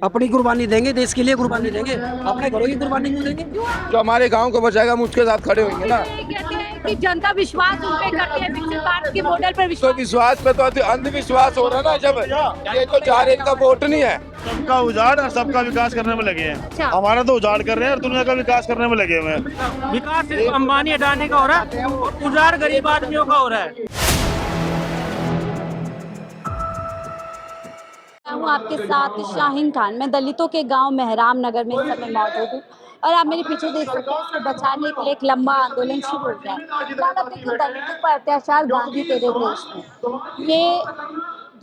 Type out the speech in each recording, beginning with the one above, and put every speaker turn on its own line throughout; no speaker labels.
अपनी कुर्बानी देंगे, देश के लिए कुर्बानी देंगे, अपने घरों की कुर्बानी क्यों देंगे?
जो हमारे गांव को बचाएगा हम उसके साथ खड़े होंगे ना।
ये कहते हैं कि जनता विश्वास उन पे करती है, विकसित भारत के मॉडल पर
तो
विश्वास।
विश्वास पे तो अंधविश्वास हो रहा है ना। जब ये तो चाह रहे इनका वोट नहीं है।
सबका उजाड़ और सबका विकास करने में लगे हैं।
अच्छा।
हमारा तो उजाड़ कर रहे हैं और दुनिया का विकास करने में लगे हुए हैं।
विकास सिर्फ अंबानी हटाने का हो रहा है और उजाड़ गरीब आदमियों का हो रहा है।
मैं हूँ आपके साथ शाहीन खान। मैं दलितों के गांव मेहराम नगर में इस समय मौजूद हूँ और आप मेरे पीछे देख सकते हैं, इसे बचाने के लिए एक लंबा आंदोलन शुरू हो गया है। क्या देखिए, दलितों पर अत्याचार गांधी तेरे देश में, ये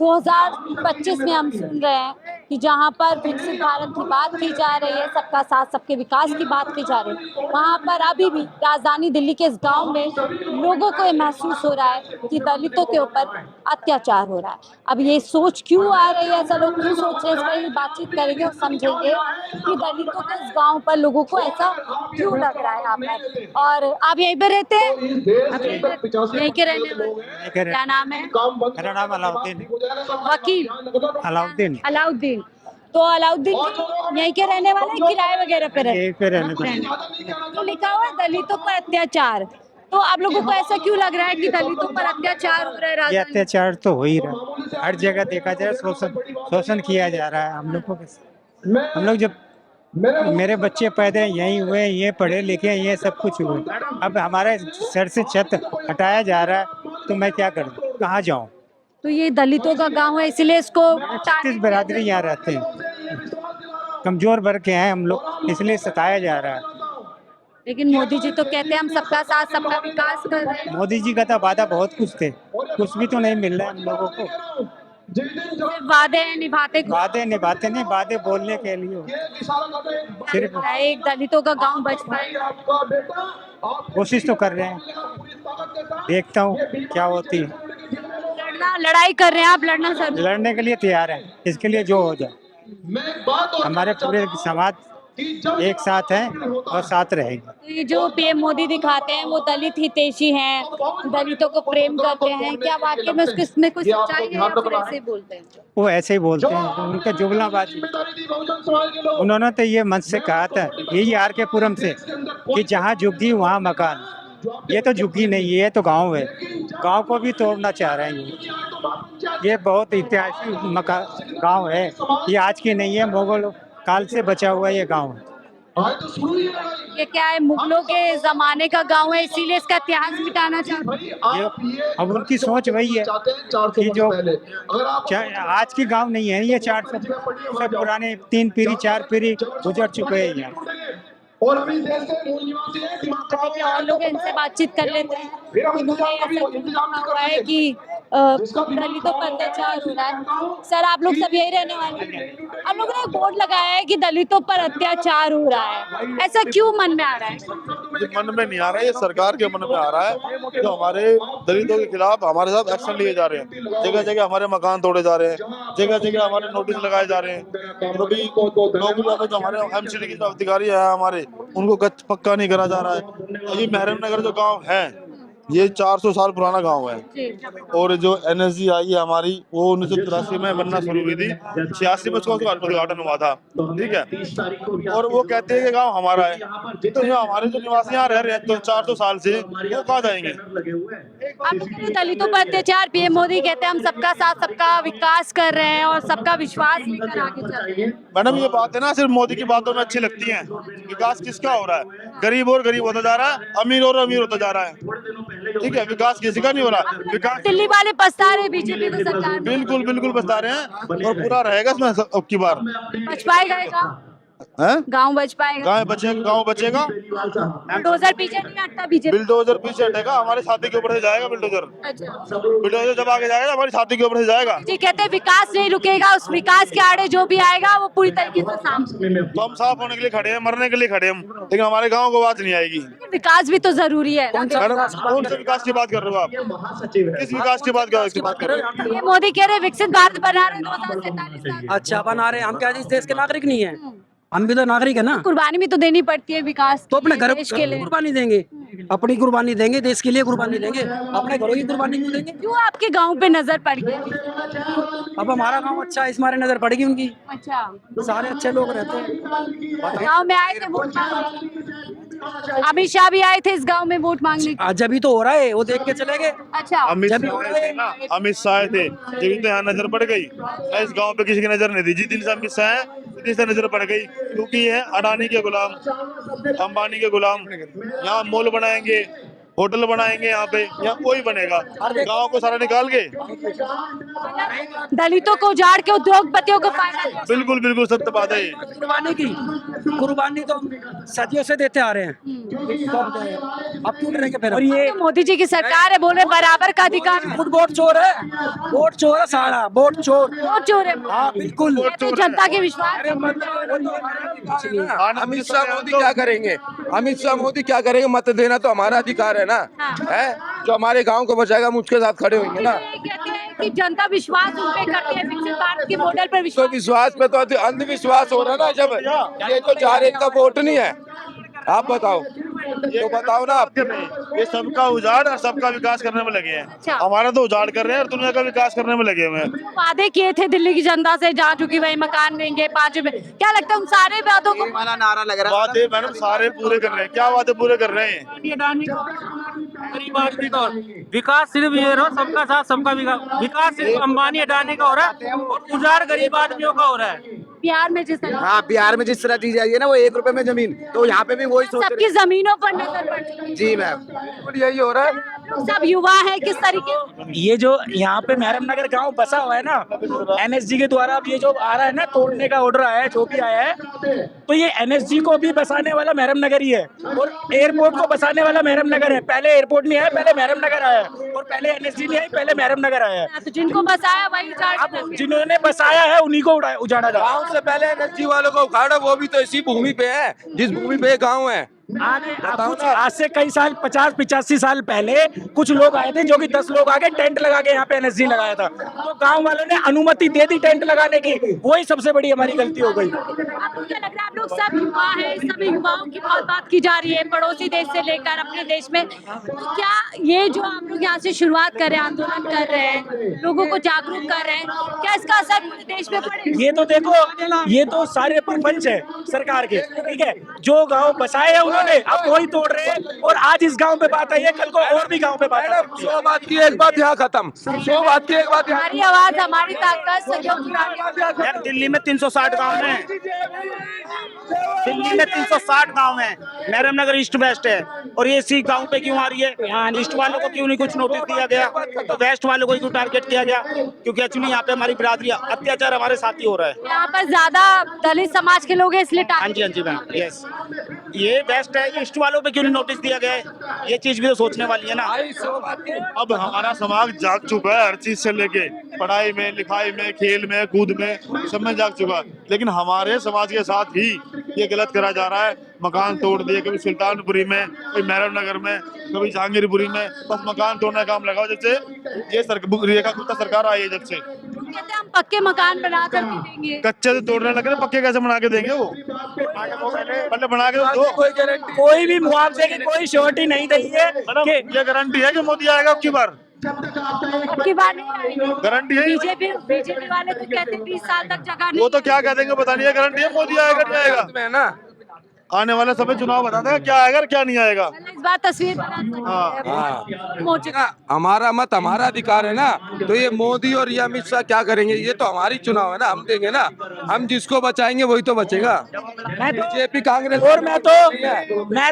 2025 में हम सुन रहे हैं कि जहाँ पर विकसित भारत की बात की जा रही है, सबका साथ सबके विकास की बात की जा रही है, वहाँ पर अभी भी राजधानी दिल्ली के इस गांव में लोगों को ये महसूस हो रहा है कि दलितों के ऊपर अत्याचार हो रहा है। अब ये सोच क्यों आ रही है, ऐसा लोग क्यों सोच रहे हैं, इस पर ही बातचीत करेंगे और समझेंगे कि दलितों के इस गाँव पर लोगों को ऐसा क्यों लग रहा है यहाँ पर। और आप यहीं पर रहते हैं? यहीं के रहने वाले, क्या नाम है?
मेरा नाम अलाउद्दीन।
वकील
अलाउद्दीन।
अलाउद्दीन। तो अलाउद्दीन यहीं के रहने वाले हैं, किराए वगैरह पे रहते
यहीं पे रहने वाले।
हैं? तो लिखा हुआ है दलितों पर अत्याचार। तो आप लोगों को ऐसा क्यों लग रहा है कि दलितों पर अत्याचार हो रहा है
ये
राजधानी?
अत्याचार तो हो ही रहा है, हर जगह देखा जाए शोषण किया जा रहा है हम लोगों के। हम लोग जब मेरे बच्चे पैदा यहीं हुए, ये पढ़े लिखे, ये सब कुछ हुए, अब हमारे सर से छत हटाया जा रहा है तो मैं क्या करूँ, कहाँ जाऊँ?
तो ये दलितों का गांव है, इसलिए इसको
36 बिरादरी यहाँ रहते हैं, कमजोर वर्ग के हैं हम लोग, इसलिए सताया जा रहा है।
लेकिन मोदी जी तो कहते हैं हम सबका साथ सबका विकास कर रहे हैं।
मोदी जी का तो वादा बहुत कुछ थे, कुछ भी तो नहीं मिल रहा है हम लोगों को।
सिर्फ वादे हैं, निभाते कुछ
वादे निभाते नहीं, वादे बोलने के लिए सिर्फ
नहीं है। एक दलितों का गांव बच पाए।
कोशिश तो कर रहे हैं, देखता हूँ क्या होती है।
लड़ाई कर रहे हैं आप, लड़ना सर?
लड़ने के लिए तैयार है, इसके लिए जो हो जाए। हमारे पूरे समाज एक साथ है और साथ रहेगी।
तो ये जो पीएम मोदी दिखाते हैं वो दलित हितैषी हैं, दलितों को प्रेम करते हैं, क्या वाकई में इसमें कुछ सच्चाई है या फिर ऐसे ही बोलते हैं?
वो ऐसे ही बोलते हैं, उनका जुगलाबाजी। उन्होंने तो ये मंच से कहा था, यही आर के पुरम से, कि जहाँ झुग्गी वहाँ मकान। ये तो झुग्गी नहीं है, ये तो गांव है, गांव को भी तोड़ना चाह रहे हैं। ये बहुत ऐतिहासिक गांव है, ये आज की नहीं है, मुगल काल से बचा हुआ ये गांव है।
ये क्या है, मुगलों के जमाने का गांव है, इसीलिए इसका इतिहास मिटाना चाहते हैं?
अब उनकी सोच वही है कि जो आज की गांव नहीं है, ये 400 से पुराने 3 पीढ़ी 4 पीढ़ी गुजर चुके हैं यहाँ।
और लोग इनसे बातचीत कर लेते हैं, इन्होंने ऐसा कहा हुआ है कि दलितों पर अत्याचार हो रहा है। सर, आप लोग सब यही रहने वाले हैं? आप लोगों ने एक बोर्ड लगाया है कि दलितों पर अत्याचार हो रहा है, ऐसा क्यों मन में आ रहा है?
ये मन में नहीं आ रहा है, ये सरकार के मन में आ रहा है। जो हमारे दलितों के खिलाफ हमारे साथ एक्शन लिए जा रहे हैं, जगह जगह हमारे मकान तोड़े जा रहे हैं, जगह जगह हमारे नोटिस लगाए जा रहे हैं। नौकरी जो हमारे एमसीडी के जो अधिकारी है हमारे, उनको पक्का नहीं करा जा रहा है। ये मेहराम नगर जो गाँव है, ये 400 साल पुराना गांव है। और जो एनएसजी आई है हमारी, वो 1983 में बनना शुरू हुई थी, 86 में उसका उद्घाटन हुआ था, ठीक है। और वो कहते हैं कि गांव हमारा है, तो जो हमारे जो निवासी यहाँ रह रहे हैं तो 400 साल से, वो कहाँ जाएंगे?
आप लोग कह रहे हैं दलितों पर अत्याचार, पीएम मोदी कहते हैं हम सबका साथ सबका विकास कर रहे हैं और सबका विश्वास लेकर आगे चल रहे हैं।
मैडम, ये बात है ना, सिर्फ मोदी की बातों में अच्छी लगती है। विकास किसका हो रहा है? गरीब और गरीब होता जा रहा है, अमीर और अमीर होता जा रहा है, ठीक है। विकास किसी का नहीं हो रहा। विकास
दिल्ली वाले पछता रहे बीजेपी को सरकार में।
बिल्कुल बिल्कुल बता रहे हैं, और पूरा रहेगा इसमें अब की बार।
बच पाएगा ये गाँव बच पाएगा?
गाँव बचेगा।
बुलडोजर पीछे नहीं हटता बीजेपी?
बिल्डोजर पीछे हटेगा, हमारी छाती के ऊपर से जाएगा बिल्डोजर।
अच्छा।
बिल्डोजर जब आगे जाएगा हमारी छाती के ऊपर से जाएगा।
जी कहते हैं विकास नहीं रुकेगा, उस विकास के आड़े जो भी आएगा वो पूरी तरीके से सामने।
तो हम साफ होने के लिए खड़े हैं, मरने के लिए खड़े हैं, लेकिन हमारे गाँव को बात नहीं आएगी।
विकास भी तो जरूरी है।
मैडम, कौन से विकास की बात कर रहे हो आप? किस विकास की बात कर रहे हो?
ये मोदी कह रहे विकसित भारत बना रहे 2047 तक।
अच्छा बना रहे, हम क्या इस देश के नागरिक नहीं है? हम भी तो नागरिक है ना।
कुर्बानी भी तो देनी पड़ती है विकास
तो अपने घर
देश के लिए।
कुर्बानी देंगे, अपनी कुर्बानी देंगे, देश के लिए कुर्बानी देंगे। अपने घरों की कुर्बानी क्यों देंगे?
क्यों आपके गांव पे नजर पड़ गई?
अब हमारा गांव अच्छा है, इस मारे नजर पड़ेगी उनकी।
अच्छा,
सारे अच्छे लोग रहते हैं।
गांव में आए थे वोट मांगने? अमित शाह भी आए थे इस गांव में वोट मांगने?
आज जब ही तो हो रहा है, वो देख के चले गए।
अच्छा,
अमित
जब भी
शाह
हो
आए
रहा
थे
है
ना, अमित शाह आए थे जब तो यहाँ नजर पड़ गई। इस गांव पे किसी की नजर नहीं थी। जिस दिन से अमित शाह है उस दिन से नजर पड़ गई, क्योंकि ये अडानी के गुलाम, अंबानी के गुलाम। यहाँ मॉल बनाएंगे, होटल बनाएंगे, यहाँ कोई बनेगा, गांव को सारा निकाल के।
दलितों को उजाड़ के उद्योगपतियों को फायदा दिया।
बिल्कुल बिल्कुल सत्य बात है ये।
कुर्बानी की कुर्बानी तो सदियों से देते आ रहे हैं, अब क्यों करेंगे फिर? और ये
मोदी जी की सरकार है, बोल रहे बराबर का अधिकार।
खुद वोट चोर है, वोट चोर है सारा, वोट चोर।
वोट चोर है।
हाँ बिल्कुल।
ये तो जनता के विश्वास।
अमित शाह मोदी क्या करेंगे? अमित शाह मोदी क्या करेंगे? मत देना तो हमारा अधिकार है ना, है? जो हमारे गांव को बचाएगा हम उसके साथ खड़े होंगे ना।
ये कहते हैं कि जनता विश्वास उन पे करती है, विकसित भारत के मॉडल पर
तो
विश्वास।
विश्वास पे तो अंधविश्वास हो रहा है ना। जब ये तो जाहिर का वोट नहीं है, आप बताओ, तो बताओ ना आप।
ये सबका उजाड़ और सबका विकास करने में लगे
अच्छा।
हैं। हमारा तो उजाड़ कर रहे हैं और दुनिया का विकास करने में लगे हुए हैं।
वादे किए थे दिल्ली की जनता से, जहाँ चुकी वही मकान देंगे 5 रुपए, क्या लगता है उन सारे वादों को?
वादे मैडम सारे पूरे कर रहे हैं। क्या वादे पूरे कर रहे हैं?
गरीब आदमी का विकास सिर्फ ये रहा, सबका साथ सबका विकास सिर्फ अंबानी अडानी का हो रहा है और उजाड़ गरीब आदमियों का हो रहा है।
बिहार में जिस तरह
हाँ, बिहार में जिस तरह दी जाएगी ना वो 1 रुपए में जमीन, तो यहाँ पे भी वही सोच
सबकी जमीनों पर नजर पड़ती है।
जी मैम।
बिल्कुल यही हो रहा है।
आप लोग सब युवा है, किस तरीके से?
ये जो यहाँ पे महरम नगर गांव बसा हुआ है ना, एनएसजी के द्वारा अब ये जो आ रहा है ना, तोड़ने का ऑर्डर आया है, जो भी आया है, तो ये एनएसजी को भी बसाने वाला महरम नगर ही है और एयरपोर्ट को बसाने वाला महरम नगर है। पहले एयरपोर्ट नहीं आया, पहले महरम नगर आया है, और पहले एनएसजी नहीं आई, पहले महरम नगर आया है।
तो जिनको बसाया वही उजाड़
अब जिन्होंने बसाया है उन्हीं को उजाड़ा जा रहा है।
गाँव से पहले एनएसजी वालों को उखाड़ा, वो भी तो इसी भूमि पे है जिस भूमि पे गाँव है।
कुछ आज से कई साल 50-85 साल पहले कुछ लोग आए थे, जो कि 10 लोग आके टेंट लगा के यहाँ पे एनएसजी लगाया था, तो गांव वालों ने अनुमति दे दी टेंट लगाने की। वही सबसे बड़ी हमारी गलती हो गई।
आपको क्या लग रहा है? आप लोग सब युवा हैं, सभी युवाओं की बहुत बात की जा रही है, पड़ोसी देश से लेकर अपने देश में। तो क्या ये जो आप लोग यहाँ से शुरुआत कर रहे हैं, आंदोलन कर रहे हैं, लोगों को जागरूक कर रहे हैं, क्या इसका असर पूरे देश में पड़ेगा?
ये तो देखो, ये तो सारे प्रपंच है सरकार के, ठीक है। जो गांव बसाए हैं उन्होंने, अब वही तोड़ रहे हैं, और आज इस गांव पे बात आई है, कल को और भी गांव पे बात आ सकती है।
100 बात की एक बात यहाँ खत्म, 100 बात की एक बात यहाँ।
हमारी आवाज हमारी ताकत, सहयोग की ताकत।
यार दिल्ली में 360 गांव हैं, दिल्ली में 360 गांव हैं, महरम नगर ईस्ट वेस्ट है, और ये इसी गांव पे क्यों आ रही है? यहाँ ईस्ट वालों को क्यों नहीं कुछ नोटिस दिया गया, तो वेस्ट वालों को ही क्यों टारगेट किया गया? क्योंकि एक्चुअली यहाँ पे हमारी बिरादरी अत्याचार हमारे साथ ही हो रहा है।
यहाँ पर ज्यादा दलित समाज के लोग हैं, इसलिए
हाँ जी मैम, यस। ये वेस्ट है, ईस्ट वालों पे क्यों नहीं नोटिस दिया गया है? ये चीज भी तो सोचने वाली है ना।
अब हमारा समाज जाग चुका है हर चीज से लेके, पढ़ाई में, लिखाई में, खेल में, कूद में, सब में जाग चुका है। लेकिन हमारे समाज के साथ ही ये गलत करा जा रहा है। मकान तोड़ दिए, कभी सुल्तानपुरी में, कभी महरम नगर में, कभी जहांगीरपुरी में, बस मकान तोड़ने का काम लगाओ। जब से ये रेखा गुप्ता सरकार आई है, जब से
कहते हैं हम पक्के मकान बना कर भी देंगे।
कच्चे से तोड़ने लगे, पक्के कैसे बना के देंगे? वो पहले बना के दो।
कोई भी मुआवजे की कोई श्योरिटी नहीं दी है
मैडम, ये गारंटी है कि मोदी आएगा अब की बार?
अब की बार नहीं आएंगे।
गारंटी है?
बीजेपी वाले तो कहते हैं 20 साल तक जगह नहीं।
वो तो क्या कह देंगे पता नहीं है। गारंटी है मोदी आएगा नहीं आएगा?
है ना,
आने वाला समय चुनाव बताते हैं क्या आएगा और क्या नहीं आएगा।
इस बार तस्वीर बना सकते हैं।
हमारा मत हमारा अधिकार है ना। तो ये मोदी और ये अमित शाह क्या करेंगे? ये तो हमारी चुनाव है ना, हम देंगे ना। हम जिसको बचाएंगे वही तो बचेगा। बीजेपी कांग्रेस।
और मैं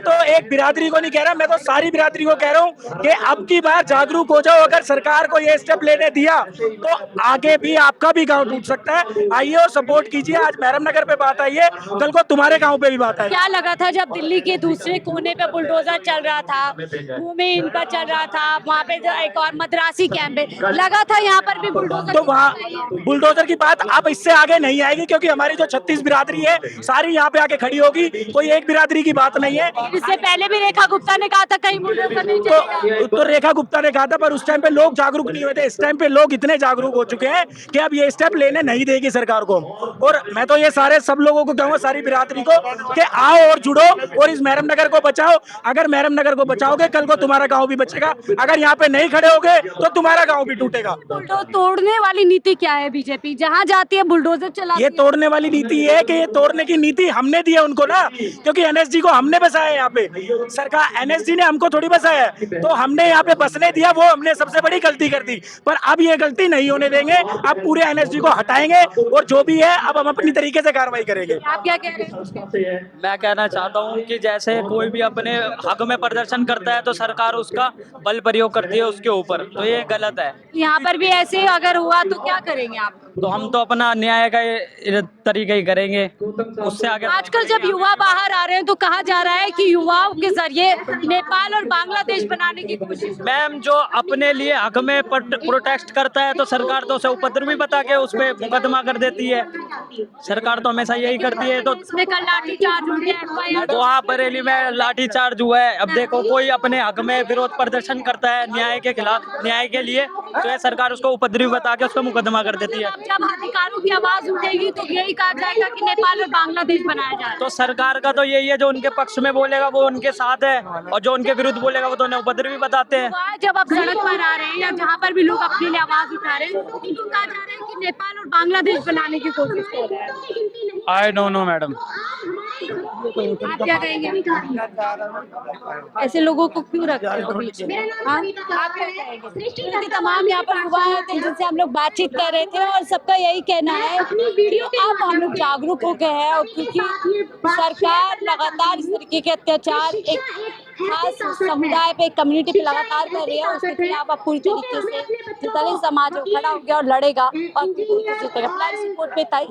तो एक बिरादरी को नहीं कह रहा, मैं तो सारी बिरादरी को कह रहा हूँ कि अब की बार जागरूक हो जाओ। अगर सरकार को ये स्टेप लेने दिया तो आगे भी आपका भी गांव टूट सकता है। आइए और सपोर्ट कीजिए। आज महरम नगर पे बात आई है, कल को तुम्हारे गांव पे भी बात आई।
क्या लगा था जब दिल्ली के दूसरे कोने पे बुलडोजर चल रहा था, भूमि इन पर चल रहा था, वहाँ पे एक और मद्रासी कैंप है, लगा था यहाँ पर भी बुलडोजर?
तो वहाँ बुलडोजर की बात अब इससे आगे नहीं आएगी, क्योंकि हमारी जो 36 बिरादरी है सारी यहाँ पे आके खड़ी होगी। कोई एक बिरादरी की बात नहीं है।
इससे पहले भी रेखा गुप्ता ने कहा था कहीं बुलडोजर नहीं चलेगा।
तो रेखा गुप्ता ने कहा था, पर उस टाइम पे लोग जागरूक नहीं हुए थे। इस टाइम पे लोग इतने जागरूक हो चुके हैं कि अब ये स्टेप लेने नहीं देगी सरकार को। और मैं तो ये सारे सब लोगों को कहूँगा, सारी बिरादरी को, कि आप आओ और जुड़ो और इस महरम नगर को बचाओ। अगर महरम नगर को बचाओगे कल को तुम्हारा गांव भी बचेगा। अगर यहाँ पे नहीं खड़े होगे तो तुम्हारा गांव भी टूटेगा।
तो तोड़ने वाली नीति क्या है बीजेपी? जहाँ जाती है बुलडोजर चलाती
ये
है।
तोड़ने वाली नीति है कि ये तोड़ने की नीति हमने दी है उनको ना, क्योंकि एनएसजी को हमने बसाया है यहाँ पे। सरकार एनएसजी ने हमको थोड़ी बसाया है, तो हमने यहाँ पे बसने दिया, वो हमने सबसे बड़ी गलती कर दी। पर अब ये गलती नहीं होने देंगे, अब पूरे एनएसजी को हटाएंगे और जो भी है अब हम अपनी तरीके से कार्रवाई करेंगे।
आप क्या कह रहे हैं?
मैं कहना चाहता हूँ कि जैसे कोई भी अपने हक में प्रदर्शन करता है तो सरकार उसका बल प्रयोग करती है उसके ऊपर, तो ये गलत है।
यहाँ पर भी ऐसे अगर हुआ तो क्या करेंगे आप?
तो हम तो अपना न्याय का तरीका ही करेंगे, उससे आगे।
आजकल जब युवा बाहर आ रहे हैं तो कहा जा रहा है कि युवाओं के जरिए नेपाल और बांग्लादेश बनाने की कोशिश।
मैम, जो अपने लिए हक में प्रोटेस्ट करता है तो सरकार तो उसे उपद्रवी बता के उस पर मुकदमा कर देती है। सरकार तो हमेशा यही करती है। तो
इसमें कल लाठीचार्ज हो गया, FIR
वहाँ बरेली में लाठीचार्ज हुआ है। अब देखो, कोई अपने हक में विरोध प्रदर्शन करता है न्याय के खिलाफ, न्याय के लिए, तो ये सरकार उसको उपद्रवी बता के उसको मुकदमा कर देती है।
जब अधिकारों की आवाज उठेगी तो यही कहा जाएगा कि नेपाल और बांग्लादेश बनाया जाए।
तो सरकार का तो यही है, जो उनके पक्ष में बोलेगा वो उनके साथ है, और जो उनके विरुद्ध बोलेगा वो तो उन्हें उपद्रवी बताते हैं।
जब आप सड़क पर आ रहे हैं या जहाँ पर भी लोग अपने लिए आवाज उठा रहे हैं, उनको कहा जा रहा है कि नेपाल और बांग्लादेश बनाने की कोशिश कर रहे हैं।
I don't know madam.
आप क्या कहेंगे? ऐसे लोगों को क्यों रखते हो बीच में? हाँ? आप क्या कहेंगे? क्योंकि तमाम यहाँ पर युवा आए थे जिनसे हम लोग बातचीत कर रहे थे और सबका यही कहना है कि अब हम लोग जागरूक हो गए हैं, और क्योंकि सरकार लगातार इस तरीके के अत्याचार एक खास समुदाय पे, कम्युनिटी पे लगातार कर रही है, उसके खिलाफ अब पूरी तरीके से दलित समाज खड़ा हो गया और लड़ेगा और जीतेगा। फ्लैश रिपोर्ट पे ताई